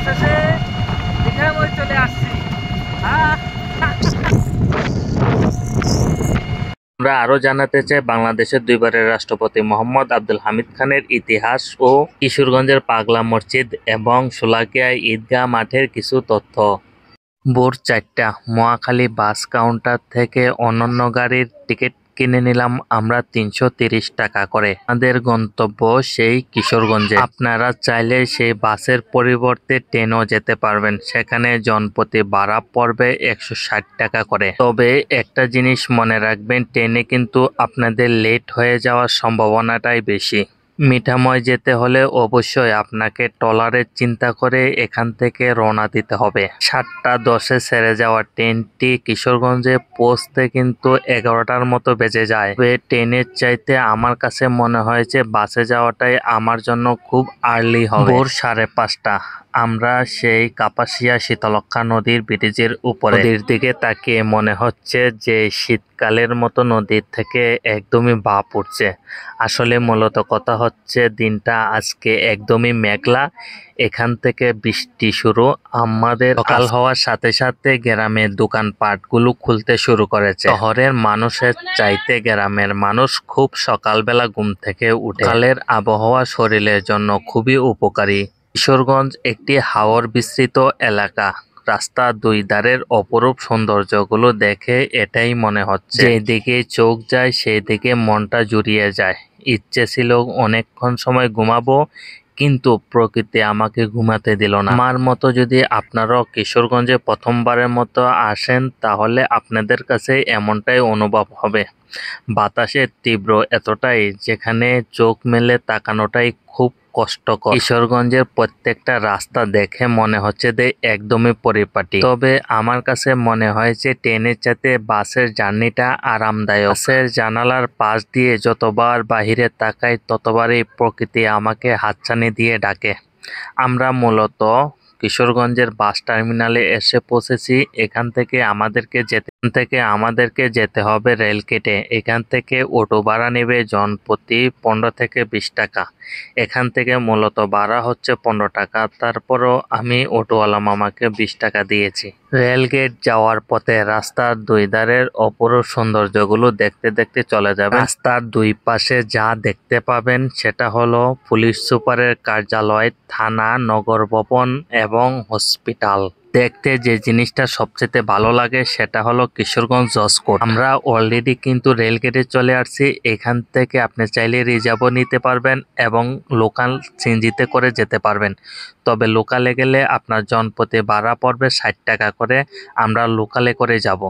অবশেষে দীঘায় চলে আসছি। আমরা আরো জানাতে চাই বাংলাদেশের দুইবারের রাষ্ট্রপতি মোহাম্মদ আব্দুল হামিদ খানের ইতিহাস ও কিশোরগঞ্জের পাগলা মসজিদ এবং শোলাকিয়া ঈদগাহ মাঠের কিছু তথ্য। ভোর 4টা মহাখালী বাস কাউন্টার থেকে অনন্য গাড়ির টিকিট কিনে নিলাম আমরা 330 টাকা করে। আমাদের গন্তব্য সেই কিশোরগঞ্জে। আপনারা চাইলে সেই বাসের পরিবর্তে ট্রেনও যেতে পারবেন, সেখানে জনপ্রতি ভাড়া পড়বে 160 টাকা করে। তবে একটা জিনিস মনে রাখবেন, ট্রেনে কিন্তু আপনাদের লেট হয়ে যাওয়ার সম্ভাবনাটাই বেশি। মিঠাময় যেতে হলে অবশ্যই আপনাকে ট্রলারের চিন্তা করে এখান থেকে রওনা দিতে হবে। 7:10 ছেড়ে যাওয়া ট্রেনটি কিশোরগঞ্জে পৌঁছতে কিন্তু 11টার মতো বেজে যায়। ট্রেনের চাইতে আমার কাছে মনে হয়েছে বাসে যাওয়াটাই আমার জন্য খুব আর্লি হবে। ভোর 5:30 আমরা সেই কাপাসিয়া শীতলক্ষ্যা নদীর ব্রিজের উপরে। নদীর দিকে তাকিয়ে মনে হচ্ছে যে শীতকালের মতো নদীর থেকে একদমই ভাপ উঠছে। আসলে মূলত কথা হচ্ছে দিনটা আজকে একদমই মেঘলা। এখান থেকে বৃষ্টি শুরু। আমাদের সকাল হওয়ার সাথে সাথে গ্রামের দোকানপাটগুলো খুলতে শুরু করেছে। শহরের মানুষের চাইতে গ্রামের মানুষ খুব সকালবেলা ঘুম থেকে উঠে। সকালের আবহাওয়া শরীরের জন্য খুবই উপকারী। কিশোরগঞ্জ একটি হাওর বিস্তৃত এলাকা। রাস্তার দুই ধারের অপরূপ সৌন্দর্যগুলো দেখে এটাই মনে হচ্ছে যেদিকে চোখ যায় সেই দিকে মনটা জুড়িয়ে যায়। ইচ্ছে ছিল অনেকক্ষণ সময় ঘুমাবো, কিন্তু প্রকৃতি আমাকে ঘুমাতে দিল না। আমার মতো যদি আপনারাও কিশোরগঞ্জে প্রথমবারের মতো আসেন তাহলে আপনাদের কাছে এমনটাই অনুভব হবে। বাতাসের তীব্র এতটাই যেখানে চোখ মেলে তাকানোটাই খুব কষ্টকর। কিশোরগঞ্জের প্রত্যেকটা রাস্তা দেখে মনে হচ্ছে যে একদমই পরিপাটি। তবে আমার কাছে মনে হয়েছে ট্রেনের চাইতে বাসের জার্নিটা আরামদায়ক। বাসের জানালার পাশ দিয়ে যতবার বাহিরে তাকাই ততবারই প্রকৃতি আমাকে হাতছানি দিয়ে ডাকে। আমরা মূলত কিশোরগঞ্জের বাস টার্মিনালে এসে পৌঁছেছি। এখান থেকে আমাদেরকে যেতে হবে রেল কেটে। এখান থেকে অটো ভাড়া নেবে জনপ্রতি 15 থেকে 20 টাকা। এখান থেকে মূলত ভাড়া হচ্ছে 15 টাকা। তারপরও আমি অটোওয়ালা মামাকে 20 টাকা দিয়েছি। রেলগেট যাওয়ার পথে রাস্তার দুই ধারের অপরূপ সৌন্দর্যগুলো দেখতে দেখতে চলে যাবে। রাস্তার দুই পাশে যা দেখতে পাবেন সেটা হলো পুলিশ সুপারের কার্যালয়, থানা, নগর ভবন এবং হসপিটাল। দেখতে যে জিনিসটা সবচেয়ে ভালো লাগে সেটা হলো কিশোরগঞ্জ জজ কোর্ট। আমরা অলরেডি কিন্তু রেল গেটে চলে আসছি। এখান থেকে আপনি চাইলে রিজার্ভও নিতে পারবেন এবং লোকাল সিএনজিতে করে যেতে পারবেন। তবে লোকালে গেলে আপনার জনপ্রতি ভাড়া পড়বে 60 টাকা করে। আমরা লোকালে করে যাব।